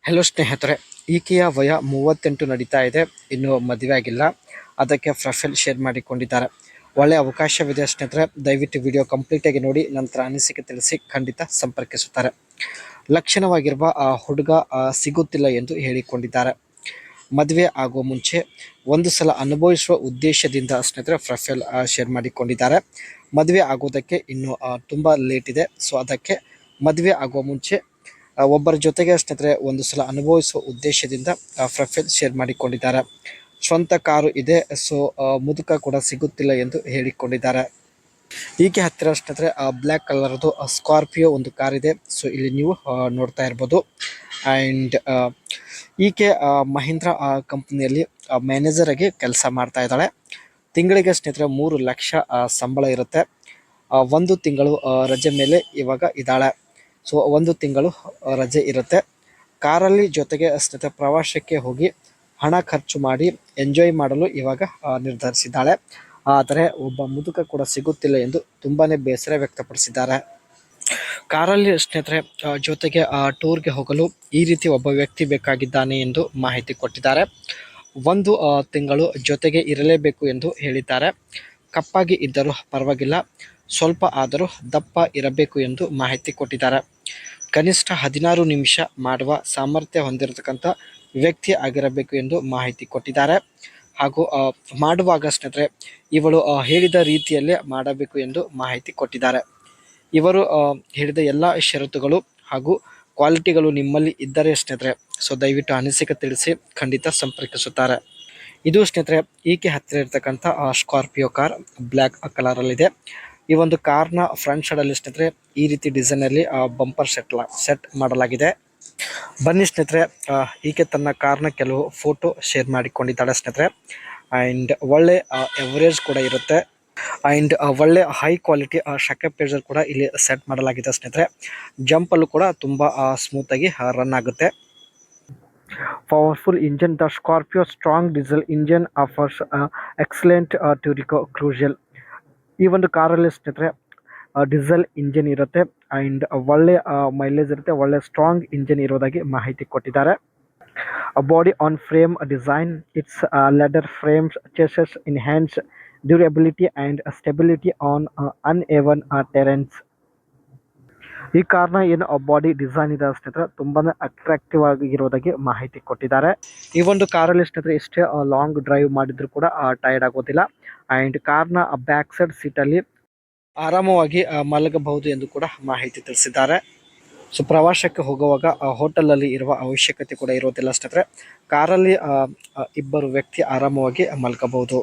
Hello ಸ್ನೇಹಿತರೆ, ಈಕೆಯ ವಯ 38 ನಡೀತಾ ಇದೆ. ಇನ್ನೂ ಮದುವೆ ಆಗಿಲ್ಲ. ಅದಕ್ಕೆ ಪ್ರೊಫೈಲ್ ಶೇರ್ ಮಾಡಿಕೊಂಡಿದ್ದಾರೆ. ಒಳ್ಳೆ ಅವಕಾಶವಿದೆ ಸ್ನೇಹಿತರೆ. ದಯವಿಟ್ಟು ವಿಡಿಯೋ ಕಂಪ್ಲೀಟ್ ಆಗಿ ನೋಡಿ, ನಂತರ ಅನಿಸಿಕೆ ತಿಳಿಸಿ. ಖಂಡಿತ ಸಂಪರ್ಕಿಸುತ್ತಾರೆ. ಲಕ್ಷಣವಾಗಿರುವ ಹುಡುಗ ಸಿಗುತ್ತಿಲ್ಲ ಎಂದು ಹೇಳಿಕೊಂಡಿದ್ದಾರೆ. ಮದುವೆ ಆಗುವ ಮುಂಚೆ ಒಂದು ಸಲ ಅನುಭವಿಸುವ ಉದ್ದೇಶದಿಂದ ಸ್ನೇಹಿತರೆ ಪ್ರೊಫೈಲ್ ಶೇರ್ ಮಾಡಿಕೊಂಡಿದ್ದಾರೆ. ಮದುವೆ ಆಗೋದಕ್ಕೆ ಇನ್ನೂ ತುಂಬ ಲೇಟ್ ಇದೆ. ಸೊ ಅದಕ್ಕೆ ಮದುವೆ ಆಗುವ ಮುಂಚೆ ಒಬ್ಬರ ಜೊತೆಗೆ ಸ್ನೇಹಿತರೆ ಒಂದು ಸಲ ಅನುಭವಿಸುವ ಉದ್ದೇಶದಿಂದ ಪ್ರೊಫೈಲ್ ಶೇರ್ ಮಾಡಿಕೊಂಡಿದ್ದಾರೆ. ಸ್ವಂತ ಕಾರು ಇದೆ. ಸೊ ಮುದುಕ ಕೂಡ ಸಿಗುತ್ತಿಲ್ಲ ಎಂದು ಹೇಳಿಕೊಂಡಿದ್ದಾರೆ. ಈಕೆ ಹತ್ತಿರ ಸ್ನೇಹಿತರೆ ಬ್ಲ್ಯಾಕ್ ಕಲರ್ದು ಸ್ಕಾರ್ಪಿಯೋ ಒಂದು ಕಾರ್ ಇದೆ. ಸೊ ಇಲ್ಲಿ ನೀವು ನೋಡ್ತಾ ಇರ್ಬೋದು. ಆ್ಯಂಡ್ ಈಕೆ ಮಹೀಂದ್ರ ಕಂಪ್ನಿಯಲ್ಲಿ ಮ್ಯಾನೇಜರ್ ಆಗಿ ಕೆಲಸ ಮಾಡ್ತಾ ಇದ್ದಾಳೆ. ತಿಂಗಳಿಗೆ ಸ್ನೇಹಿತರೆ 3 ಲಕ್ಷ ಸಂಬಳ ಇರುತ್ತೆ. ಒಂದು ತಿಂಗಳು ರಜೆ ಮೇಲೆ ಇವಾಗ ಇದ್ದಾಳೆ. ಸೊ ಒಂದು ತಿಂಗಳು ರಜೆ ಇರುತ್ತೆ. ಕಾರಲ್ಲಿ ಜೊತೆಗೆ ಸ್ನೇಹಿತರೆ ಪ್ರವಾಸಕ್ಕೆ ಹೋಗಿ ಹಣ ಖರ್ಚು ಮಾಡಿ ಎಂಜಾಯ್ ಮಾಡಲು ಇವಾಗ ನಿರ್ಧರಿಸಿದ್ದಾಳೆ. ಆದರೆ ಒಬ್ಬ ಮುದುಕ ಕೂಡ ಸಿಗುತ್ತಿಲ್ಲ ಎಂದು ತುಂಬಾನೇ ಬೇಸರ ವ್ಯಕ್ತಪಡಿಸಿದ್ದಾರೆ. ಕಾರಲ್ಲಿ ಸ್ನೇಹಿತರೆ ಜೊತೆಗೆ ಟೂರ್ಗೆ ಹೋಗಲು ಈ ರೀತಿ ಒಬ್ಬ ವ್ಯಕ್ತಿ ಬೇಕಾಗಿದ್ದಾನೆ ಎಂದು ಮಾಹಿತಿ ಕೊಟ್ಟಿದ್ದಾರೆ. ಒಂದು ತಿಂಗಳು ಜೊತೆಗೆ ಇರಲೇಬೇಕು ಎಂದು ಹೇಳಿದ್ದಾರೆ. ಕಪ್ಪಾಗಿ ಇದ್ದರೂ ಪರವಾಗಿಲ್ಲ, ಸ್ವಲ್ಪ ಆದರೂ ದಪ್ಪ ಇರಬೇಕು ಎಂದು ಮಾಹಿತಿ ಕೊಟ್ಟಿದ್ದಾರೆ. ಕನಿಷ್ಠ 16 ನಿಮಿಷ ಮಾಡುವ ಸಾಮರ್ಥ್ಯ ಹೊಂದಿರತಕ್ಕಂಥ ವ್ಯಕ್ತಿ ಆಗಿರಬೇಕು ಎಂದು ಮಾಹಿತಿ ಕೊಟ್ಟಿದ್ದಾರೆ. ಹಾಗೂ ಮಾಡುವಾಗ ಸ್ನೇಹಿತರೆ ಇವಳು ಹೇಳಿದ ರೀತಿಯಲ್ಲೇ ಮಾಡಬೇಕು ಎಂದು ಮಾಹಿತಿ ಕೊಟ್ಟಿದ್ದಾರೆ. ಇವರು ಹೇಳಿದ ಎಲ್ಲ ಷರತ್ತುಗಳು ಹಾಗೂ ಕ್ವಾಲಿಟಿಗಳು ನಿಮ್ಮಲ್ಲಿ ಇದ್ದರೆ ಸ್ನೇಹಿತರೆ ಸೊ ದಯವಿಟ್ಟು ಅನಿಸಿಕೆ ತಿಳಿಸಿ. ಖಂಡಿತ ಸಂಪರ್ಕಿಸುತ್ತಾರೆ. ಇದು ಸ್ನೇಹಿತರೆ ಈಕೆ ಹತ್ತಿರ ಇರತಕ್ಕಂಥ ಸ್ಕಾರ್ಪಿಯೋ ಕಾರ್ ಬ್ಲ್ಯಾಕ್ ಕಲರಲ್ಲಿದೆ. ಈ ಒಂದು ಕಾರ್ನ ಫ್ರಂಟ್ ಸೈಡಲ್ಲಿ ಸ್ನೇಹಿತರೆ ಈ ರೀತಿ ಡಿಸೈನಲ್ಲಿ ಬಂಪರ್ ಸೆಟ್ ಮಾಡಲಾಗಿದೆ. ಬನ್ನಿ ಸ್ನೇಹಿತರೆ, ಈಕೆ ತನ್ನ ಕಾರ್ನ ಕೆಲವು ಫೋಟೋ ಶೇರ್ ಮಾಡಿಕೊಂಡಿದ್ದಾಳೆ ಸ್ನೇಹಿತರೆ. ಆ್ಯಂಡ್ ಒಳ್ಳೆ ಎವರೇಜ್ ಕೂಡ ಇರುತ್ತೆ. ಆ್ಯಂಡ್ ಒಳ್ಳೆ ಹೈ ಕ್ವಾಲಿಟಿ ಶಕೆ ಪ್ರೆಷರ್ ಕೂಡ ಇಲ್ಲಿ ಸೆಟ್ ಮಾಡಲಾಗಿದೆ ಸ್ನೇಹಿತರೆ. ಜಂಪಲ್ಲೂ ಕೂಡ ತುಂಬ ಸ್ಮೂತಾಗಿ ರನ್ ಆಗುತ್ತೆ. Powerful engine, the Scorpio strong diesel engine offers excellent torque crucial. ಈ ಒಂದು ಕಾರಲ್ಲಿ ಸ್ನೇಹಿತರೆ ಡೀಸೆಲ್ ಇಂಜಿನ್ ಇರುತ್ತೆ. ಆ್ಯಂಡ್ ಒಳ್ಳೆ ಮೈಲೇಜ್ ಇರುತ್ತೆ. ಒಳ್ಳೆ ಸ್ಟ್ರಾಂಗ್ ಇಂಜಿನ್ ಇರೋದಾಗಿ ಮಾಹಿತಿ ಕೊಟ್ಟಿದ್ದಾರೆ. Body on frame design, its leather frames chassis enhance durability and stability on uneven terrains. ಈ ಕಾರ್ನ ಏನು ಬಾಡಿ ಡಿಸೈನ್ ಇದೆ ಸ್ನೇಹಿತರೆ ತುಂಬಾನೇ ಅಟ್ರಾಕ್ಟಿವ್ ಆಗಿ ಇರೋದಾಗಿ ಮಾಹಿತಿ ಕೊಟ್ಟಿದ್ದಾರೆ. ಈ ಒಂದು ಕಾರಲ್ಲಿ ಸ್ನೇಹಿತರೆ ಎಷ್ಟೇ ಲಾಂಗ್ ಡ್ರೈವ್ ಮಾಡಿದ್ರು ಕೂಡ ಟೈರ್ಡ್ ಆಗೋದಿಲ್ಲ. ಆ್ಯಂಡ್ ಕಾರ್ನ ಬ್ಯಾಕ್ ಸೈಡ್ ಸೀಟಲ್ಲಿ ಆರಾಮವಾಗಿ ಮಲಗಬಹುದು ಎಂದು ಕೂಡ ಮಾಹಿತಿ ತಿಳಿಸಿದ್ದಾರೆ. ಸೊ ಪ್ರವಾಸಕ್ಕೆ ಹೋಗುವಾಗ ಹೋಟೆಲಲ್ಲಿ ಇರುವ ಅವಶ್ಯಕತೆ ಕೂಡ ಇರೋದಿಲ್ಲ ಸ್ನೇಹಿತರೆ. ಕಾರಲ್ಲಿ ಇಬ್ಬರು ವ್ಯಕ್ತಿ ಆರಾಮವಾಗಿ ಮಲಗಬಹುದು.